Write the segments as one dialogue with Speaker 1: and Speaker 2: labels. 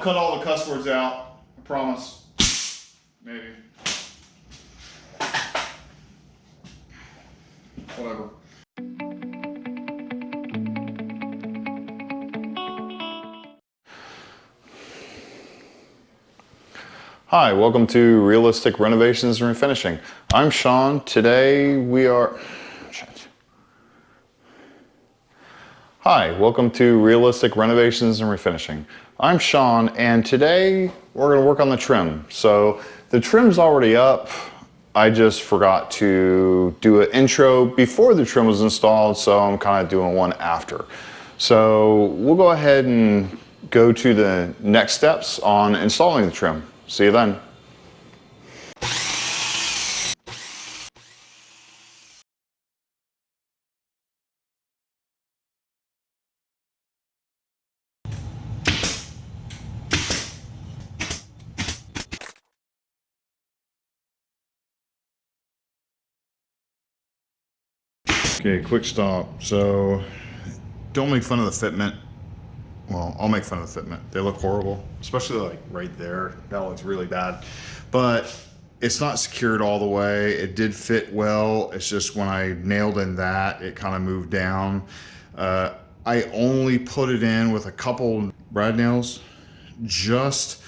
Speaker 1: cut all the cuss words out, I promise. Maybe. Whatever. Hi, welcome to Realistic Renovations and Refinishing. I'm Sean. Today we are... Hi, welcome to Realistic Renovations and Refinishing. I'm Sean, and today we're going to work on the trim. So the trim's already up. I just forgot to do an intro before the trim was installed, so I'm kind of doing one after. So we'll go ahead and go to the next steps on installing the trim. See you then. Okay, quick stop. So don't make fun of the fitment. Well, I'll make fun of the fitment. They look horrible, especially like right there. That looks really bad. But it's not secured all the way. It did fit well. It's just when I nailed in that, it kind of moved down. I only put it in with a couple brad nails just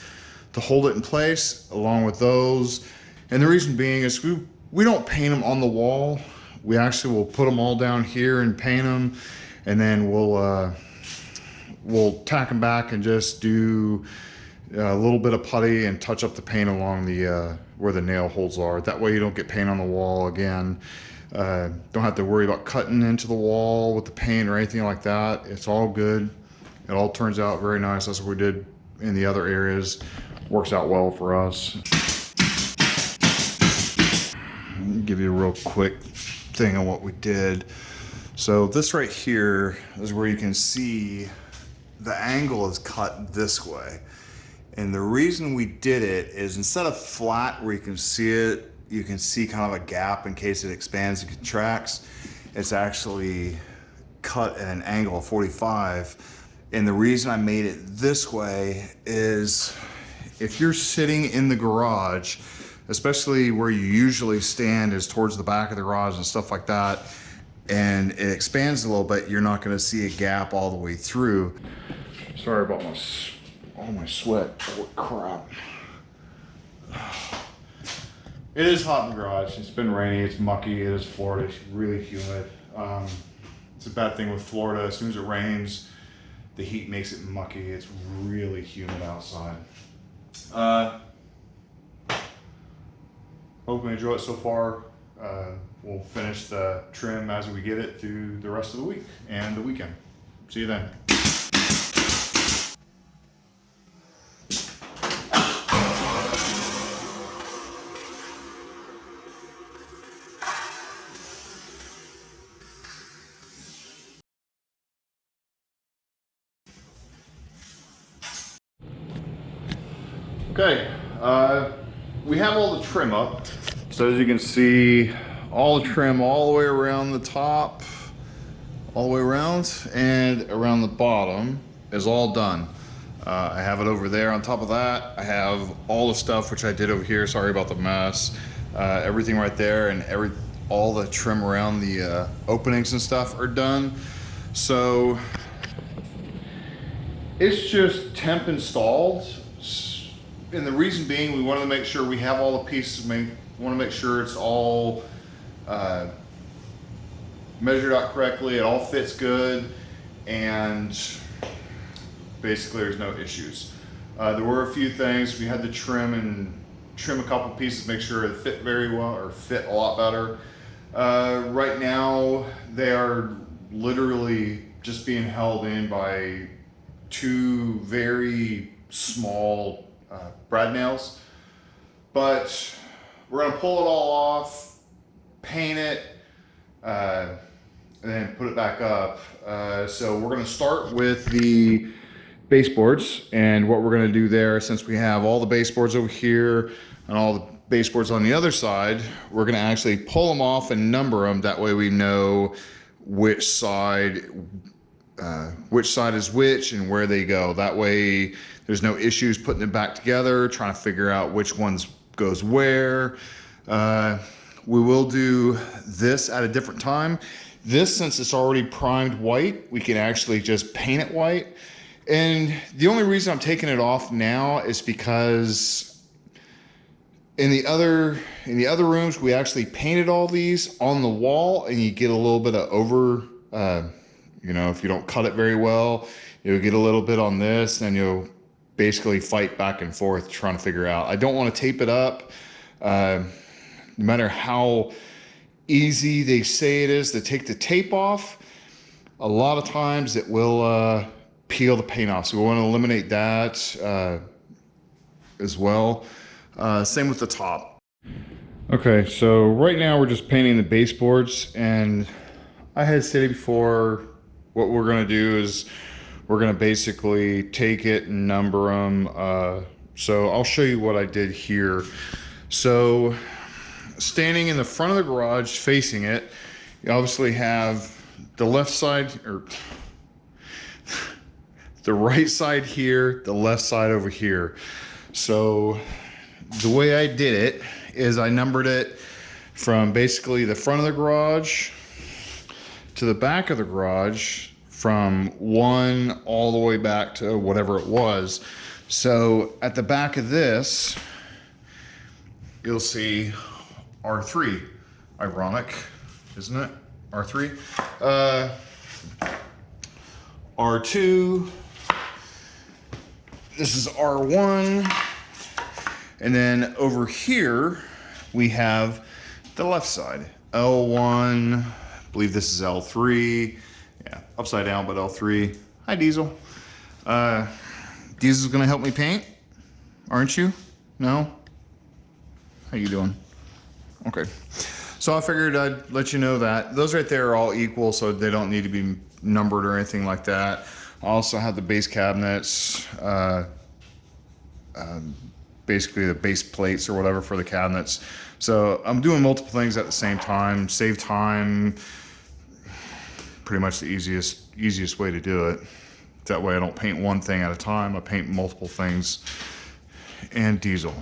Speaker 1: to hold it in place along with those. And the reason being is we don't paint them on the wall. We actually will put them all down here and paint them, and then we'll tack them back and just do a little bit of putty and touch up the paint along the where the nail holes are. That way you don't get paint on the wall again. Don't have to worry about cutting into the wall with the paint or anything like that. It's all good. It all turns out very nice. That's what we did in the other areas. Works out well for us. Give you a real quick thing on what we did. So this right here is where you can see the angle is cut this way. And the reason we did it is instead of flat where you can see it, you can see kind of a gap in case it expands and contracts. It's actually cut at an angle of 45. And the reason I made it this way is if you're sitting in the garage, especially where you usually stand is towards the back of the garage and stuff like that, and it expands a little bit, you're not gonna see a gap all the way through. Sorry about all my sweat. Oh, crap. It is hot in the garage. It's been rainy, it's mucky, it is Florida, it's really humid. It's a bad thing with Florida. As soon as it rains, the heat makes it mucky. It's really humid outside. Hope you enjoy it so far. We'll finish the trim as we get it through the rest of the week and the weekend. See you then. Okay, we have all the trim up. So as you can see, all the trim all the way around the top, all the way around, and around the bottom is all done. I have it over there. On top of that, I have all the stuff which I did over here. Sorry about the mess. Everything right there and all the trim around the openings and stuff are done. So it's just temp installed. And the reason being, we wanted to make sure we have all the pieces. We want to make sure it's all measured out correctly. It all fits good, and basically there's no issues. There were a few things. We had to trim a couple pieces, make sure it fit very well or fit a lot better. Right now, they are literally just being held in by two very small brad nails, but we're gonna pull it all off, paint it, and then put it back up. So we're gonna start with the baseboards, and what we're gonna do there, since we have all the baseboards over here and all the baseboards on the other side, we're gonna actually pull them off and number them. That way we know which side is which and where they go. That way There's no issues putting it back together, trying to figure out which ones goes where. We will do this at a different time. This, since it's already primed white, we can actually just paint it white. And the only reason I'm taking it off now is because in the other rooms, we actually painted all these on the wall, and you get a little bit of you know, if you don't cut it very well, you'll get a little bit on this, and you'll basically fight back and forth trying to figure out. I don't want to tape it up. No matter how easy they say it is to take the tape off, a lot of times it will peel the paint off. So we want to eliminate that as well. Same with the top. Okay, so right now we're just painting the baseboards, and I had stated before what we're going to do is we're going to basically take it and number them. So I'll show you what I did here. So standing in the front of the garage facing it, you obviously have the left side, or the right side here, the left side over here. So the way I did it is I numbered it from basically the front of the garage to the back of the garage, from 1 all the way back to whatever it was. So at the back of this, you'll see R3. Ironic, isn't it? R3. R2. This is R1. And then over here, we have the left side. L1, I believe this is L3. Yeah, upside down, but L3. Hi, Diesel. Diesel's gonna help me paint, aren't you? No? How you doing? Okay. So I figured I'd let you know that. Those right there are all equal, so they don't need to be numbered or anything like that. I also have the base cabinets, basically the base plates or whatever for the cabinets. So I'm doing multiple things at the same time, save time. Pretty much the easiest way to do it. That way I don't paint one thing at a time, I paint multiple things. And Diesel,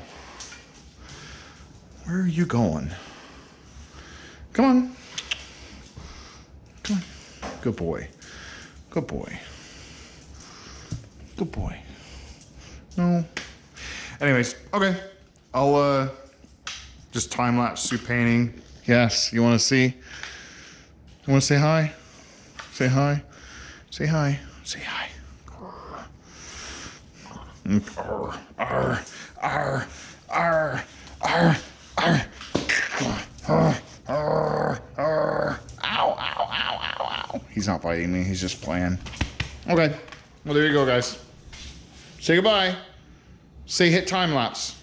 Speaker 1: where are you going? Come on. Come on. Good boy. Good boy. Good boy. No. Anyways, okay. I'll just time lapse through painting. Yes, you want to see? You want to say hi? Say hi. Say hi. Say hi. Arr, arr, arr, arr, arr, arr. Ow, ow, ow, ow, ow. He's not biting me, he's just playing. Okay, well there you go, guys. Say goodbye. Say hit time lapse.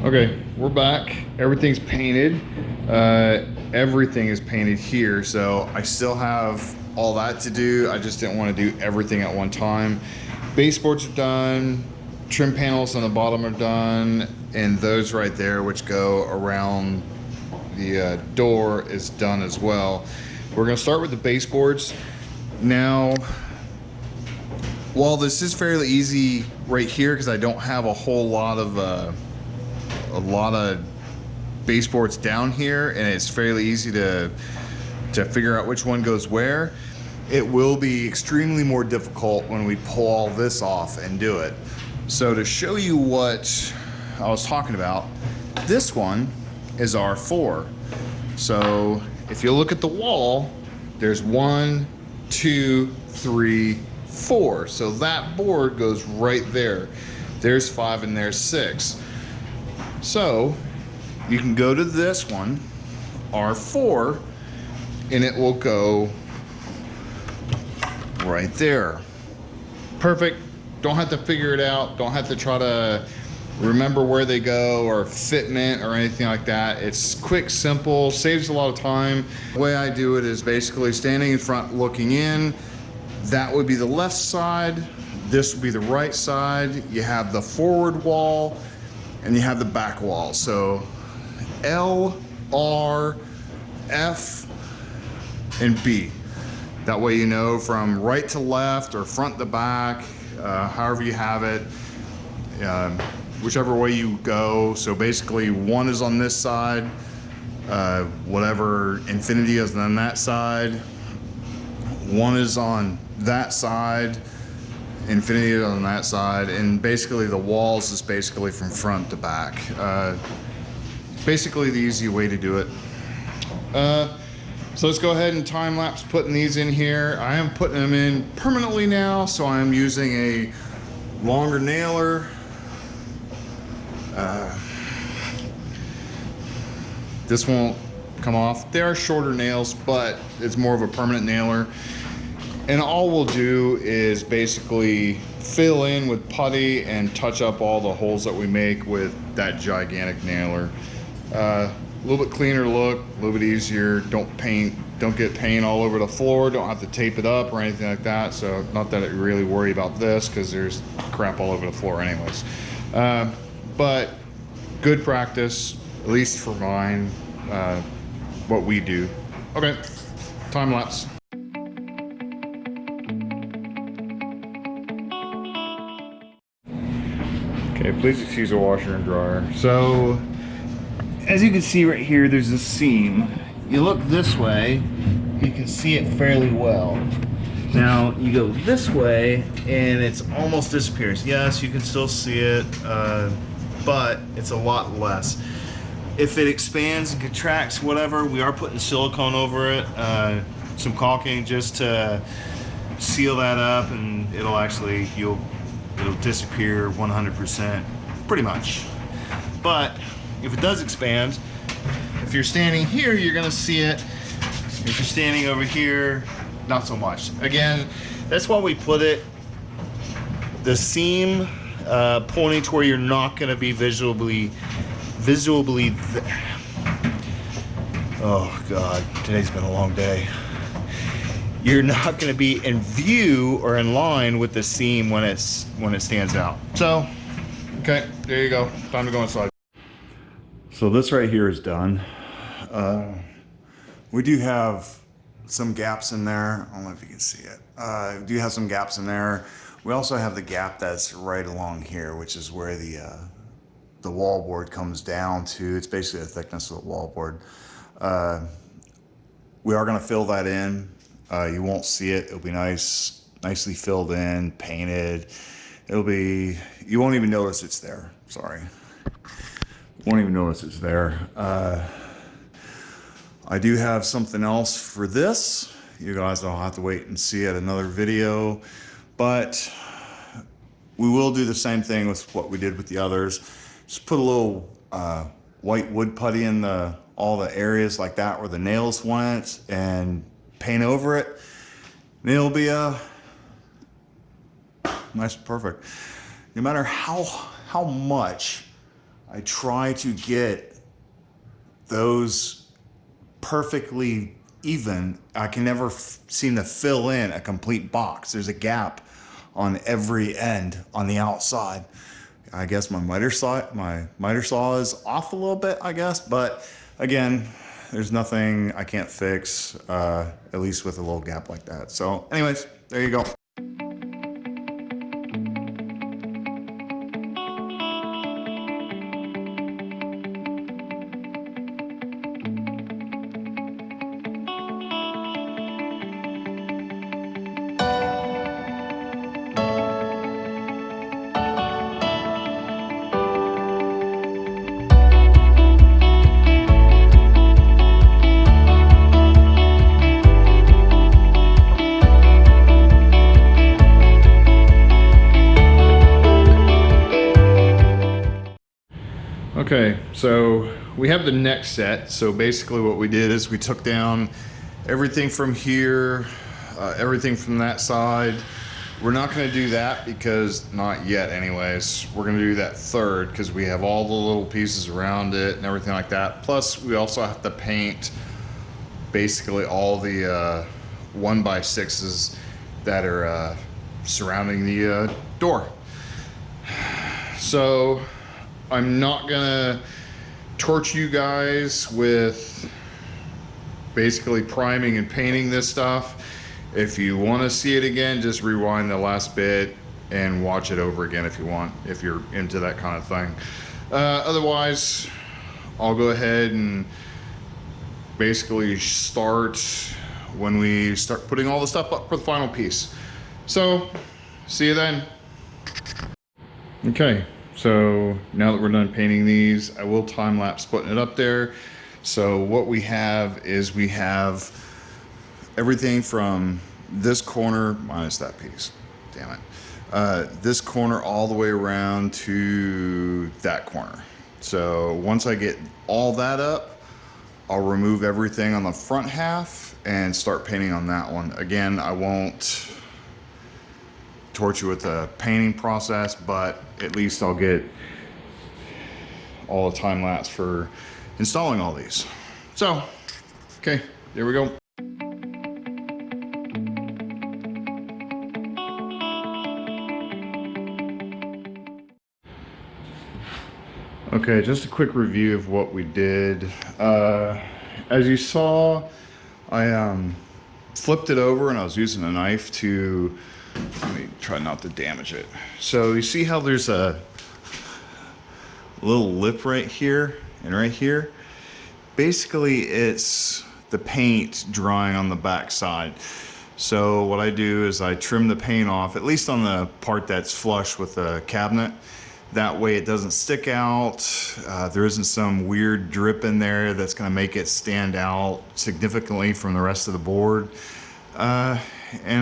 Speaker 1: Okay, we're back. Everything's painted. Everything is painted here, so I still have all that to do. I just didn't want to do everything at one time. Baseboards are done. Trim panels on the bottom are done, and those right there, which go around the door, is done as well. We're going to start with the baseboards. Now, while this is fairly easy right here, because I don't have a whole lot of baseboards down here, and it's fairly easy to figure out which one goes where, it will be extremely more difficult when we pull all this off and do it. So to show you what I was talking about, this one is R4. So if you look at the wall, there's 1, 2, 3, 4. So that board goes right there. There's 5 and there's 6. So you can go to this one, R4, and it will go right there. Perfect. Don't have to figure it out. Don't have to try to remember where they go or fitment or anything like that. It's quick, simple, saves a lot of time. The way I do it is basically standing in front looking in. That would be the left side. this would be the right side. You have the forward wall and you have the back wall. So L, R, F, and B. That way you know from right to left or front to back, however you have it, whichever way you go. So basically one is on this side, whatever infinity is on that side. One is on that side, infinity is on that side, and basically the walls is basically from front to back. Basically the easy way to do it. So let's go ahead and time lapse putting these in here. I am putting them in permanently now, so I'm using a longer nailer. This won't come off. They are shorter nails, but it's more of a permanent nailer. And all we'll do is basically fill in with putty and touch up all the holes that we make with that gigantic nailer. A little bit cleaner look, a little bit easier. Don't get paint all over the floor. Don't have to tape it up or anything like that. So not that I really worry about this because there's crap all over the floor anyways. But good practice, at least for mine, what we do. Okay, time lapse. Okay, please excuse the washer and dryer. So, as you can see right here, there's a seam. You look this way, you can see it fairly well. Now, you go this way, and it's almost disappears. Yes, you can still see it, but it's a lot less. If it expands and contracts, whatever, we are putting silicone over it, some caulking just to seal that up, and it'll actually, it'll disappear 100%, pretty much. But if it does expand, if you're standing here, you're gonna see it. If you're standing over here, not so much. Again, that's why we put it, the seam pointing to where you're not gonna be visually, oh God, today's been a long day. You're not going to be in view or in line with the seam when it stands out. So, okay, there you go. Time to go inside. So this right here is done. We do have some gaps in there. I don't know if you can see it. We do have some gaps in there. We also have the gap that's right along here, which is where the wallboard comes down to. It's basically the thickness of the wallboard. We are going to fill that in. You won't see it. It'll be nicely filled in, painted. You won't even notice it's there. Sorry. Won't even notice it's there. I do have something else for this. You guys will have to wait and see it another video, but we will do the same thing with what we did with the others. Just put a little white wood putty in all the areas like that where the nails went and paint over it, and it'll be nice and perfect. No matter how much I try to get those perfectly even, I can never seem to fill in a complete box. There's a gap on every end on the outside. I guess my miter saw is off a little bit, I guess, but again, there's nothing I can't fix, at least with a little gap like that. So anyways, there you go. Okay, so we have the next set. So basically what we did is we took down everything from here, everything from that side. We're not going to do that because, not yet anyways, we're going to do that third because we have all the little pieces around it and everything like that. Plus we also have to paint basically all the 1x6s that are surrounding the door. So I'm not gonna torture you guys with basically priming and painting this stuff. If you want to see it again, just rewind the last bit and watch it over again if you want, if you're into that kind of thing. Otherwise, I'll go ahead and basically start when we start putting all the stuff up for the final piece. So, see you then. Okay, so now that we're done painting these, I will time lapse putting it up there. So what we have is we have everything from this corner, minus that piece, damn it, this corner all the way around to that corner. So once I get all that up, I'll remove everything on the front half and start painting on that one. Again, I won't torture you with the painting process, but at least I'll get all the time lapse for installing all these. So, okay, there we go. Okay, just a quick review of what we did. As you saw, I flipped it over and I was using a knife to, let me try not to damage it. So you see how there's a little lip right here and right here? Basically, it's the paint drying on the back side. So what I do is I trim the paint off, at least on the part that's flush with the cabinet. That way it doesn't stick out. There isn't some weird drip in there that's gonna make it stand out significantly from the rest of the board. And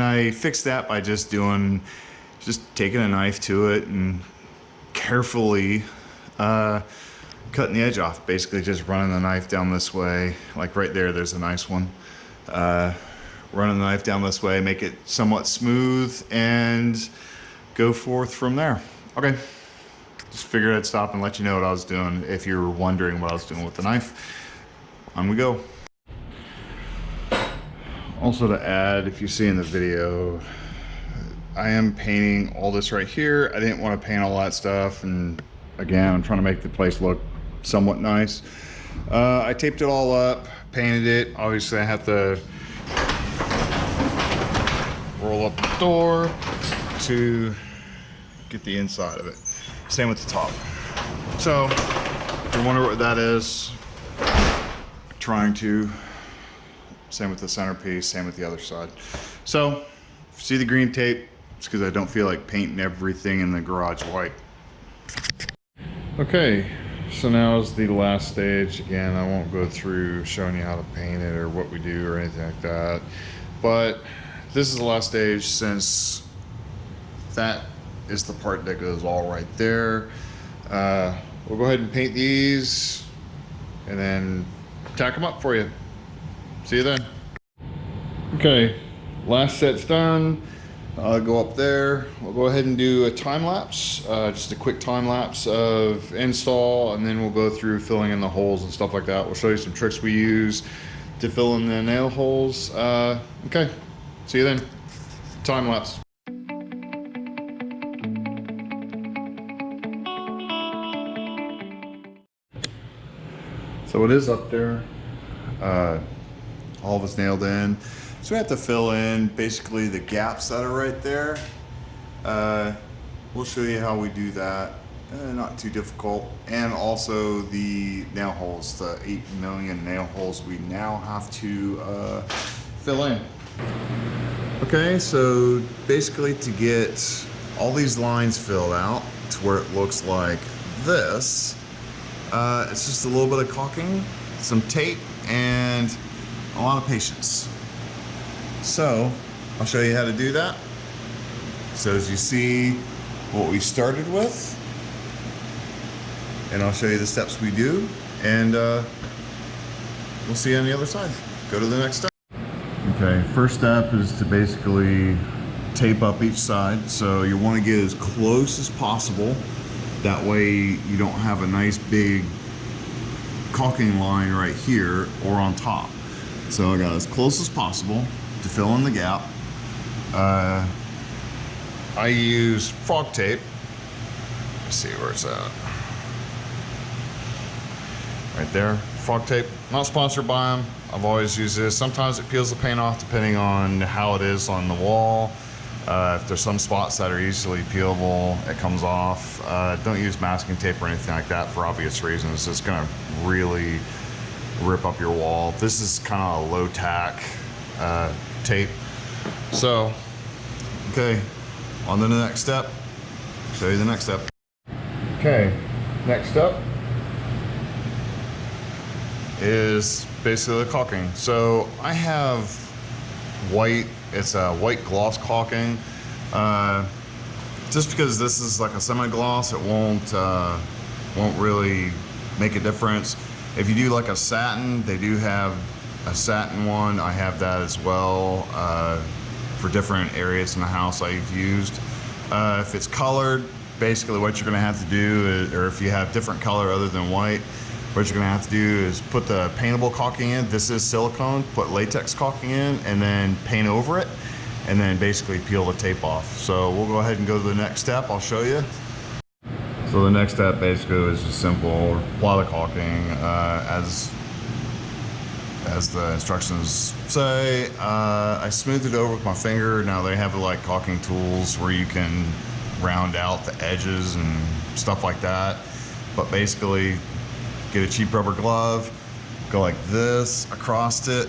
Speaker 1: I fixed that by just taking a knife to it and carefully cutting the edge off. Basically just running the knife down this way. Like right there, there's a nice one. Running the knife down this way, make it somewhat smooth, and go forth from there. Okay. Just figured I'd stop and let you know what I was doing if you're wondering what I was doing with the knife. On we go. Also to add, if you see in the video, I am painting all this right here. I didn't want to paint all that stuff, and again, I'm trying to make the place look somewhat nice. I taped it all up, painted it. Obviously I have to roll up the door to get the inside of it. Same with the top. So, if you wonder what that is, same with the centerpiece, same with the other side. So, if you see the green tape, it's because I don't feel like painting everything in the garage white. Okay, so now is the last stage. Again, I won't go through showing you how to paint it or what we do or anything like that. But this is the last stage, since that is the part that goes all right there. We'll go ahead and paint these and then tack them up for you. See you then. Okay, last set's done. I'll go up there. We'll go ahead and do a time lapse, just a quick time lapse of install, and then we'll go through filling in the holes and stuff like that. We'll show you some tricks we use to fill in the nail holes. Okay, see you then. Time lapse. So it is up there. All of it's nailed in. So we have to fill in basically the gaps that are right there. We'll show you how we do that. Not too difficult. And also the nail holes, the 8 million nail holes we now have to fill in. Okay, so basically to get all these lines filled out to where it looks like this, it's just a little bit of caulking, some tape, and a lot of patience. So I'll show you how to do that. So as you see what we started with, and I'll show you the steps we do, and we'll see you on the other side. Go to the next step. Okay, first step is to basically tape up each side. So you want to get as close as possible. That way you don't have a nice big caulking line right here or on top. So I got as close as possible to fill in the gap. I use frog tape. Let's see where it's at. Right there, frog tape. Not sponsored by them. I've always used this. Sometimes it peels the paint off depending on how it is on the wall. If there's some spots that are easily peelable, it comes off. Don't use masking tape or anything like that for obvious reasons. It's gonna really rip up your wall. This is kind of a low tack tape. So, okay, on to the next step. Show you the next step. Okay, next step is basically the caulking. So I have white, it's a white gloss caulking. Just because this is like a semi-gloss, it won't really make a difference. If you do like a satin, they do have a satin one. I have that as well for different areas in the house I've used. If it's colored, basically what you're gonna have to do is, or if you have different color other than white, what you're gonna have to do is put the paintable caulking in. This is silicone, put latex caulking in, and then paint over it, and then basically peel the tape off. So we'll go ahead and go to the next step. I'll show you. So the next step basically is just simple. Apply the caulking as the instructions say. I smoothed it over with my finger. Now they have like caulking tools where you can round out the edges and stuff like that. But basically, get a cheap rubber glove, go like this across it.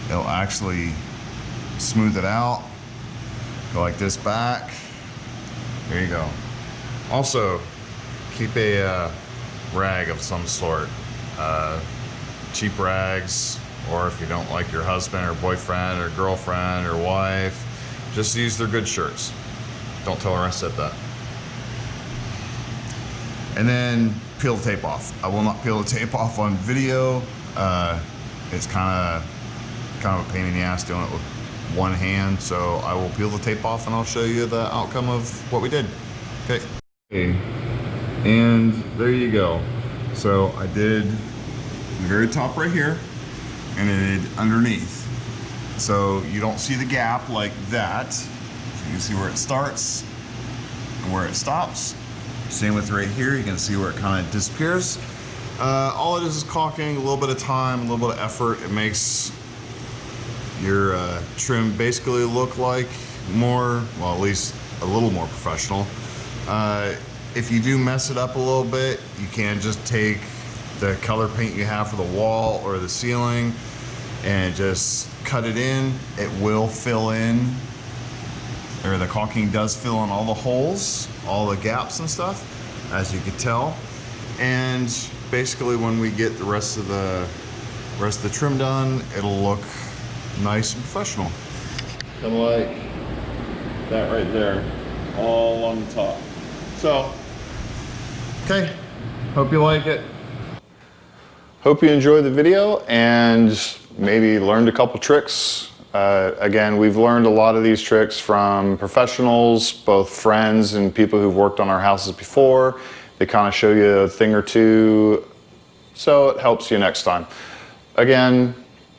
Speaker 1: It'll actually smooth it out. Go like this back. There you go. Also, keep a rag of some sort. Cheap rags, or if you don't like your husband or boyfriend or girlfriend or wife, just use their good shirts. Don't tell her I said that. And then peel the tape off. I will not peel the tape off on video. It's kind of a pain in the ass doing it with one hand, so I will peel the tape off and I'll show you the outcome of what we did. Okay. And there you go. So I did the very top right here, and I did underneath. So you don't see the gap like that. So you can see where it starts and where it stops. Same with right here, you can see where it kind of disappears. All it is caulking, a little bit of time, a little bit of effort. It makes your trim basically look like more, well, at least a little more professional. If you do mess it up a little bit, you can just take the color paint you have for the wall or the ceiling and just cut it in. It will fill in, or the caulking does fill in all the holes, all the gaps and stuff, as you can tell. And basically when we get the rest of the trim done, it'll look nice and professional. Kind of like that right there, all on the top. So, okay, hope you like it. Hope you enjoyed the video and maybe learned a couple tricks. Again, we've learned a lot of these tricks from professionals, both friends and people who've worked on our houses before. They kind of show you a thing or two, so it helps you next time. Again,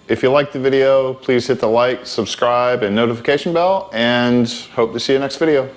Speaker 1: if you liked the video, please hit the like, subscribe, and notification bell, and hope to see you next video.